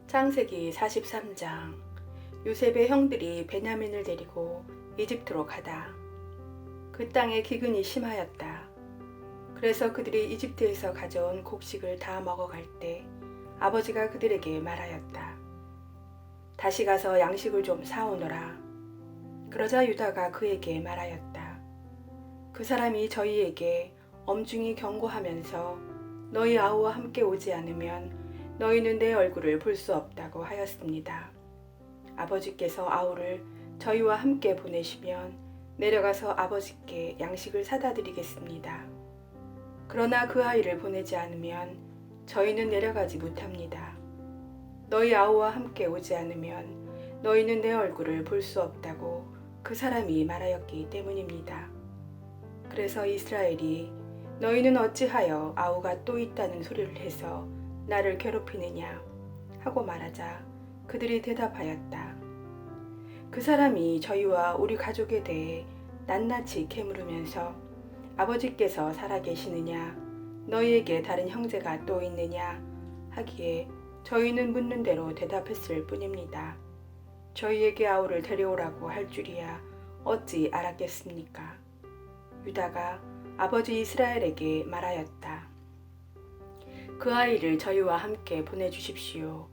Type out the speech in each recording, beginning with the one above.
창세기 43장. 요셉의 형들이 베냐민을 데리고 이집트로 가다. 그 땅에 기근이 심하였다. 그래서 그들이 이집트에서 가져온 곡식을 다 먹어갈 때 아버지가 그들에게 말하였다. 다시 가서 양식을 좀 사오너라. 그러자 유다가 그에게 말하였다. 그 사람이 저희에게 엄중히 경고하면서 너희 아우와 함께 오지 않으면 너희는 내 얼굴을 볼 수 없다고 하였습니다. 아버지께서 아우를 저희와 함께 보내시면 내려가서 아버지께 양식을 사다 드리겠습니다. 그러나 그 아이를 보내지 않으면 저희는 내려가지 못합니다. 너희 아우와 함께 오지 않으면 너희는 내 얼굴을 볼 수 없다고 그 사람이 말하였기 때문입니다. 그래서 이스라엘이 너희는 어찌하여 아우가 또 있다는 소리를 해서 나를 괴롭히느냐 하고 말하자 그들이 대답하였다. 그 사람이 저희와 우리 가족에 대해 낱낱이 캐물으면서 아버지께서 살아계시느냐 너희에게 다른 형제가 또 있느냐 하기에 저희는 묻는 대로 대답했을 뿐입니다. 저희에게 아우를 데려오라고 할 줄이야 어찌 알았겠습니까? 유다가 아버지 이스라엘에게 말하였다. 그 아이를 저희와 함께 보내주십시오.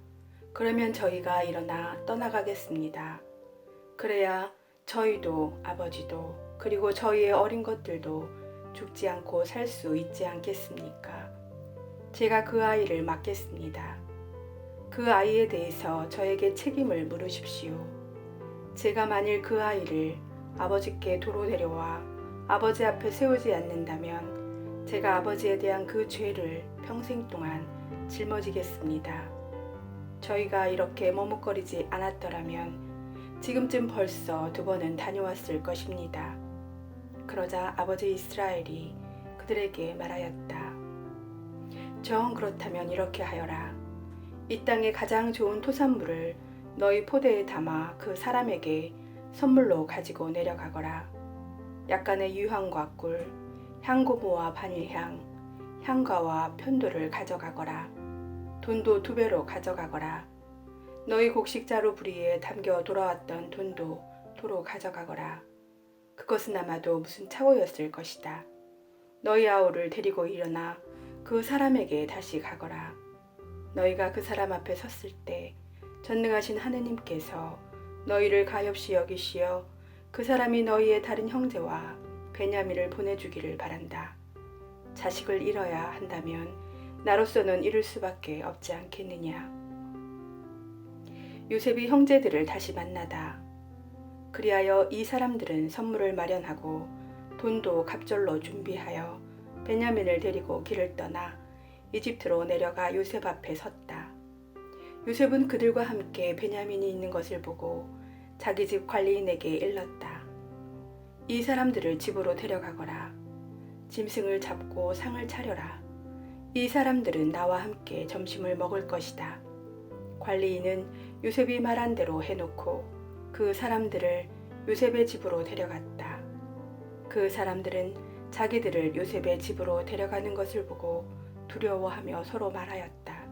그러면 저희가 일어나 떠나가겠습니다. 그래야 저희도 아버지도 그리고 저희의 어린 것들도 죽지 않고 살 수 있지 않겠습니까? 제가 그 아이를 맡겠습니다. 그 아이에 대해서 저에게 책임을 물으십시오. 제가 만일 그 아이를 아버지께 도로 데려와 아버지 앞에 세우지 않는다면 제가 아버지에 대한 그 죄를 평생 동안 짊어지겠습니다. 저희가 이렇게 머뭇거리지 않았더라면 지금쯤 벌써 2번은 다녀왔을 것입니다. 그러자 아버지 이스라엘이 그들에게 말하였다. 정 그렇다면 이렇게 하여라. 이 땅의 가장 좋은 토산물을 너희 포대에 담아 그 사람에게 선물로 가지고 내려가거라. 약간의 유향과 꿀, 향고모와 바닐향, 향과와 편도를 가져가거라. 돈도 2배로 가져가거라. 너희 곡식자루 부리에 담겨 돌아왔던 돈도 도로 가져가거라. 그것은 아마도 무슨 착오였을 것이다. 너희 아우를 데리고 일어나 그 사람에게 다시 가거라. 너희가 그 사람 앞에 섰을 때 전능하신 하느님께서 너희를 가엾이 여기시어 그 사람이 너희의 다른 형제와 베냐민을 보내주기를 바란다. 자식을 잃어야 한다면 나로서는 잃을 수밖에 없지 않겠느냐. 요셉이 형제들을 다시 만나다. 그리하여 이 사람들은 선물을 마련하고 돈도 갑절로 준비하여 베냐민을 데리고 길을 떠나 이집트로 내려가 요셉 앞에 섰다. 요셉은 그들과 함께 베냐민이 있는 것을 보고 자기 집 관리인에게 일렀다. 이 사람들을 집으로 데려가거라. 짐승을 잡고 상을 차려라. 이 사람들은 나와 함께 점심을 먹을 것이다. 관리인은 요셉이 말한 대로 해놓고 그 사람들을 요셉의 집으로 데려갔다. 그 사람들은 자기들을 요셉의 집으로 데려가는 것을 보고 두려워하며 서로 말하였다.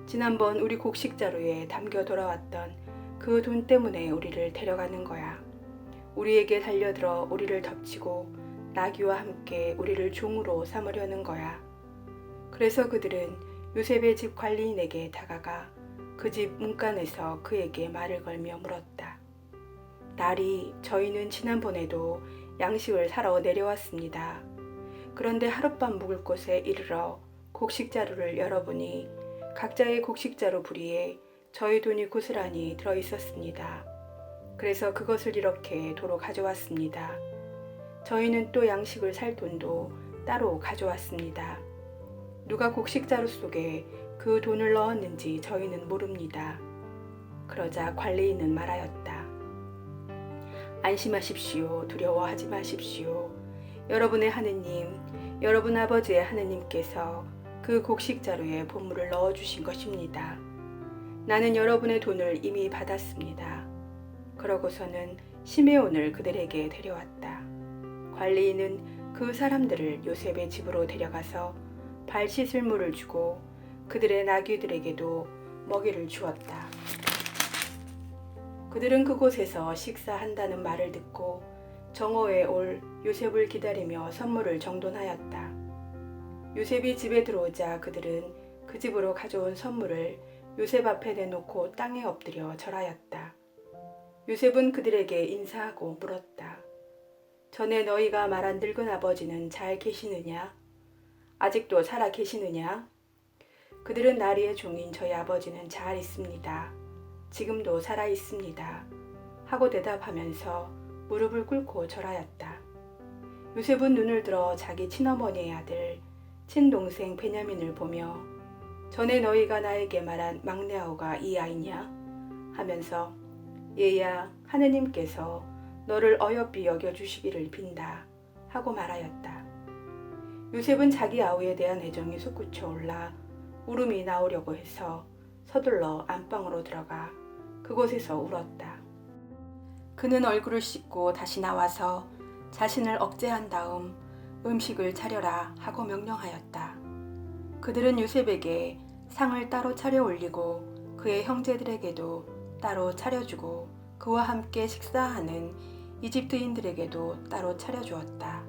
지난번 우리 곡식자루에 담겨 돌아왔던 그 돈 때문에 우리를 데려가는 거야. 우리에게 달려들어 우리를 덮치고 나귀와 함께 우리를 종으로 삼으려는 거야. 그래서 그들은 요셉의 집 관리인에게 다가가 그 집 문간에서 그에게 말을 걸며 물었다. 날이 저희는 지난번에도 양식을 사러 내려왔습니다. 그런데 하룻밤 묵을 곳에 이르러 곡식자루를 열어보니 각자의 곡식자루 부리에 저희 돈이 고스란히 들어있었습니다. 그래서 그것을 이렇게 도로 가져왔습니다. 저희는 또 양식을 살 돈도 따로 가져왔습니다. 누가 곡식자루 속에 그 돈을 넣었는지 저희는 모릅니다. 그러자 관리인은 말하였다. 안심하십시오. 두려워하지 마십시오. 여러분의 하느님, 여러분 아버지의 하느님께서 그 곡식자루에 보물을 넣어주신 것입니다. 나는 여러분의 돈을 이미 받았습니다. 그러고서는 시메온을 그들에게 데려왔다. 관리인은 그 사람들을 요셉의 집으로 데려가서 발 씻을 물을 주고 그들의 나귀들에게도 먹이를 주었다. 그들은 그곳에서 식사한다는 말을 듣고 정오에 올 요셉을 기다리며 선물을 정돈하였다. 요셉이 집에 들어오자 그들은 그 집으로 가져온 선물을 요셉 앞에 내놓고 땅에 엎드려 절하였다. 요셉은 그들에게 인사하고 물었다. 전에 너희가 말한 늙은 아버지는 잘 계시느냐? 아직도 살아 계시느냐? 그들은 나리의 종인 저희 아버지는 잘 있습니다. 지금도 살아 있습니다. 하고 대답하면서 무릎을 꿇고 절하였다. 요셉은 눈을 들어 자기 친어머니의 아들, 친동생 베냐민을 보며 전에 너희가 나에게 말한 막내 아우가 이 아이냐? 하면서 얘야, 하느님께서 너를 어여삐 여겨주시기를 빈다 하고 말하였다. 요셉은 자기 아우에 대한 애정이 솟구쳐 올라 울음이 나오려고 해서 서둘러 안방으로 들어가 그곳에서 울었다. 그는 얼굴을 씻고 다시 나와서 자신을 억제한 다음 음식을 차려라 하고 명령하였다. 그들은 요셉에게 상을 따로 차려 올리고 그의 형제들에게도 따로 차려주고 그와 함께 식사하는 이집트인들에게도 따로 차려주었다.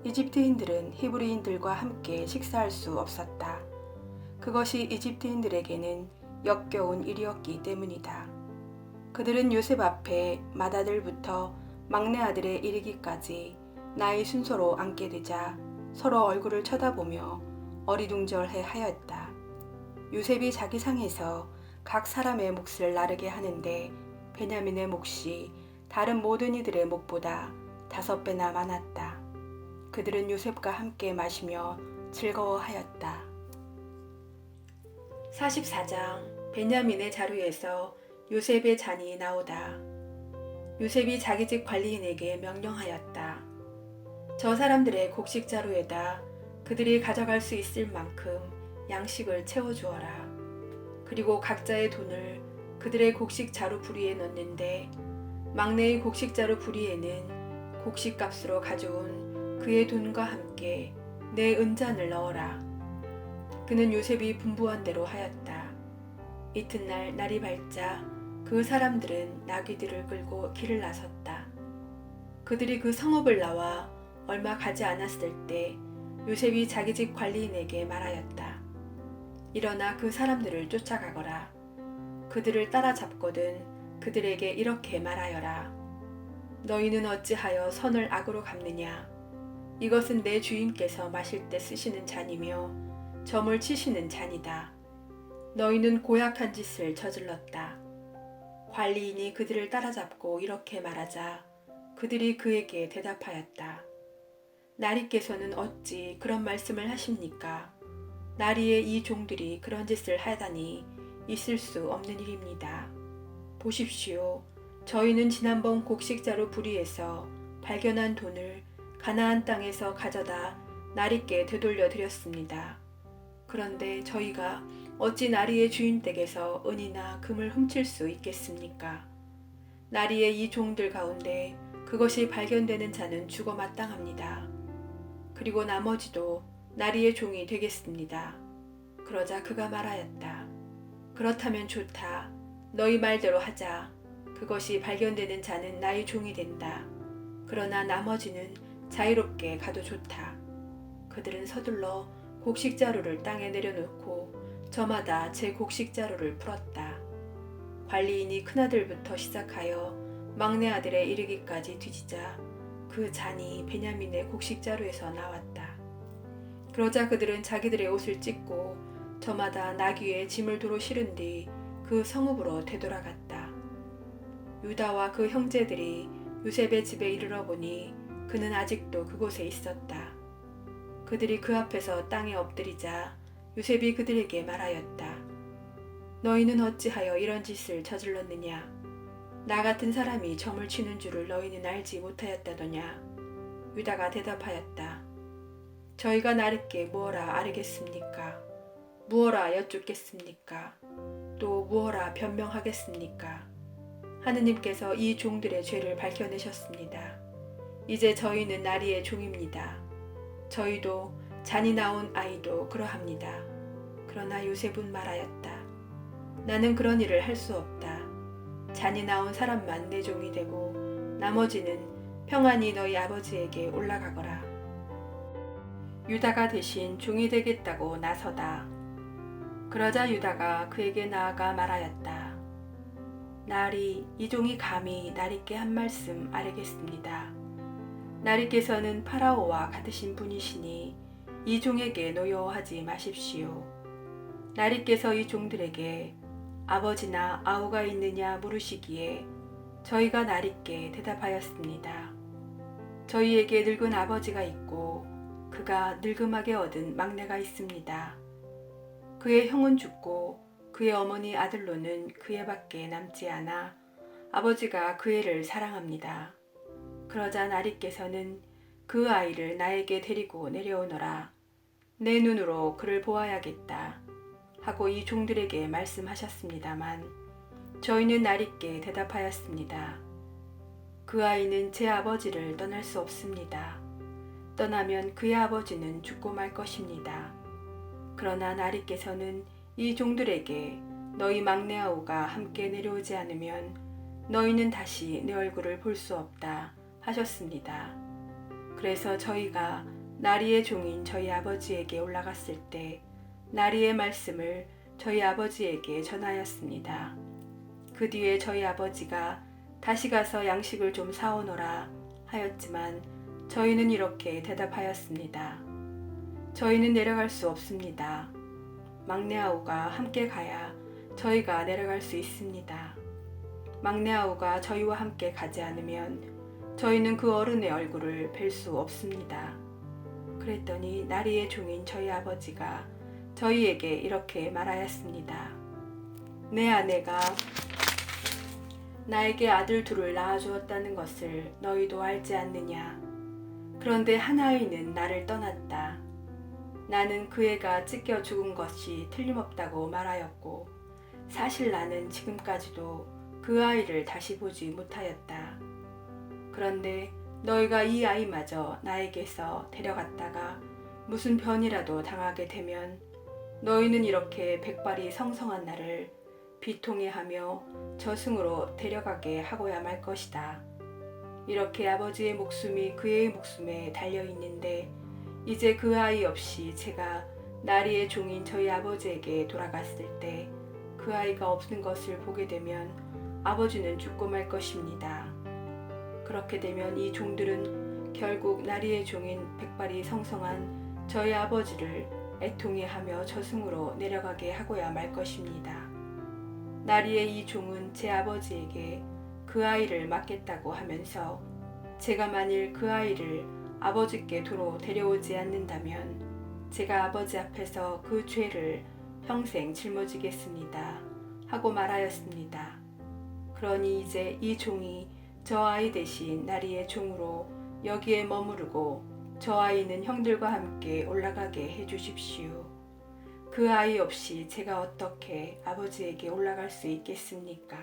이집트인들은 히브리인들과 함께 식사할 수 없었다. 그것이 이집트인들에게는 역겨운 일이었기 때문이다. 그들은 요셉 앞에 맏아들부터 막내 아들에 이르기까지 나이 순서로 앉게 되자 서로 얼굴을 쳐다보며 어리둥절해 하였다. 요셉이 자기 상에서 각 사람의 몫을 나르게 하는데 베냐민의 몫이 다른 모든 이들의 몫보다 5배나 많았다. 그들은 요셉과 함께 마시며 즐거워하였다. 44장 베냐민의 자루에서 요셉의 잔이 나오다. 요셉이 자기 집 관리인에게 명령하였다. 저 사람들의 곡식 자루에다 그들이 가져갈 수 있을 만큼 양식을 채워주어라. 그리고 각자의 돈을 그들의 곡식 자루 부리에 넣는데 막내의 곡식 자루 부리에는 곡식값으로 가져온 그의 돈과 함께 내 은잔을 넣어라. 그는 요셉이 분부한 대로 하였다. 이튿날 날이 밝자 그 사람들은 나귀들을 끌고 길을 나섰다. 그들이 그 성읍을 나와 얼마 가지 않았을 때 요셉이 자기 집 관리인에게 말하였다. 일어나 그 사람들을 쫓아가거라. 그들을 따라잡거든 그들에게 이렇게 말하여라. 너희는 어찌하여 선을 악으로 갚느냐? 이것은 내 주인께서 마실 때 쓰시는 잔이며 점을 치시는 잔이다. 너희는 고약한 짓을 저질렀다. 관리인이 그들을 따라잡고 이렇게 말하자 그들이 그에게 대답하였다. 나리께서는 어찌 그런 말씀을 하십니까? 나리의 이 종들이 그런 짓을 하다니 있을 수 없는 일입니다. 보십시오. 저희는 지난번 곡식자루 부리에서 발견한 돈을 가나안 땅에서 가져다 나리께 되돌려 드렸습니다. 그런데 저희가 어찌 나리의 주인 댁에서 은이나 금을 훔칠 수 있겠습니까? 나리의 이 종들 가운데 그것이 발견되는 자는 죽어 마땅합니다. 그리고 나머지도 나리의 종이 되겠습니다. 그러자 그가 말하였다. 그렇다면 좋다. 너희 말대로 하자. 그것이 발견되는 자는 나의 종이 된다. 그러나 나머지는 자유롭게 가도 좋다. 그들은 서둘러 곡식자루를 땅에 내려놓고 저마다 제 곡식자루를 풀었다. 관리인이 큰아들부터 시작하여 막내 아들에 이르기까지 뒤지자 그 잔이 베냐민의 곡식자루에서 나왔다. 그러자 그들은 자기들의 옷을 찢고 저마다 나귀에 짐을 도로 실은 뒤 그 성읍으로 되돌아갔다. 유다와 그 형제들이 요셉의 집에 이르러 보니 그는 아직도 그곳에 있었다. 그들이 그 앞에서 땅에 엎드리자 요셉이 그들에게 말하였다. 너희는 어찌하여 이런 짓을 저질렀느냐? 나 같은 사람이 점을 치는 줄을 너희는 알지 못하였다더냐? 유다가 대답하였다. 저희가 나리께 무어라 아뢰겠습니까? 무어라 여쭙겠습니까? 또 무어라 변명하겠습니까? 하느님께서 이 종들의 죄를 밝혀내셨습니다. 이제 저희는 나리의 종입니다. 저희도 잔이 나온 아이도 그러합니다. 그러나 요셉은 말하였다. 나는 그런 일을 할 수 없다. 잔이 나온 사람만 내 종이 되고 나머지는 평안히 너희 아버지에게 올라가거라. 유다가 대신 종이 되겠다고 나서다. 그러자 유다가 그에게 나아가 말하였다. 나리 이 종이 감히 나리께 한 말씀 아뢰겠습니다. 나리께서는 파라오와 같으신 분이시니 이 종에게 노여워하지 마십시오. 나리께서 이 종들에게 아버지나 아우가 있느냐 물으시기에 저희가 나리께 대답하였습니다. 저희에게 늙은 아버지가 있고 그가 늙음하게 얻은 막내가 있습니다. 그의 형은 죽고 그의 어머니 아들로는 그 애밖에 남지 않아 아버지가 그 애를 사랑합니다. 그러자 나리께서는 그 아이를 나에게 데리고 내려오너라. 내 눈으로 그를 보아야겠다 하고 이 종들에게 말씀하셨습니다만 저희는 나리께 대답하였습니다. 그 아이는 제 아버지를 떠날 수 없습니다. 떠나면 그의 아버지는 죽고 말 것입니다. 그러나 나리께서는 이 종들에게 너희 막내 아우가 함께 내려오지 않으면 너희는 다시 내 얼굴을 볼 수 없다 하셨습니다. 그래서 저희가 나리의 종인 저희 아버지에게 올라갔을 때 나리의 말씀을 저희 아버지에게 전하였습니다. 그 뒤에 저희 아버지가 다시 가서 양식을 좀 사오너라 하였지만 저희는 이렇게 대답하였습니다. 저희는 내려갈 수 없습니다. 막내 아우가 함께 가야 저희가 내려갈 수 있습니다. 막내 아우가 저희와 함께 가지 않으면 저희는 그 어른의 얼굴을 뵐 수 없습니다. 그랬더니 나리의 종인 저희 아버지가 저희에게 이렇게 말하였습니다. 내 아내가 나에게 아들 둘을 낳아주었다는 것을 너희도 알지 않느냐. 그런데 한 아이는 나를 떠났다. 나는 그 애가 찢겨 죽은 것이 틀림없다고 말하였고 사실 나는 지금까지도 그 아이를 다시 보지 못하였다. 그런데 너희가 이 아이마저 나에게서 데려갔다가 무슨 변이라도 당하게 되면 너희는 이렇게 백발이 성성한 나를 비통해하며 저승으로 데려가게 하고야 말 것이다. 이렇게 아버지의 목숨이 그 애의 목숨에 달려있는데 이제 그 아이 없이 제가 나리의 종인 저희 아버지에게 돌아갔을 때 그 아이가 없는 것을 보게 되면 아버지는 죽고 말 것입니다. 그렇게 되면 이 종들은 결국 나리의 종인 백발이 성성한 저희 아버지를 애통해하며 저승으로 내려가게 하고야 말 것입니다. 나리의 이 종은 제 아버지에게 그 아이를 맡겠다고 하면서 제가 만일 그 아이를 아버지께 도로 데려오지 않는다면 제가 아버지 앞에서 그 죄를 평생 짊어지겠습니다 하고 말하였습니다. 그러니 이제 이 종이 저 아이 대신 나리의 종으로 여기에 머무르고 저 아이는 형들과 함께 올라가게 해주십시오. 그 아이 없이 제가 어떻게 아버지에게 올라갈 수 있겠습니까?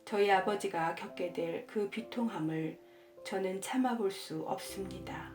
저희 아버지가 겪게 될 그 비통함을 저는 참아볼 수 없습니다.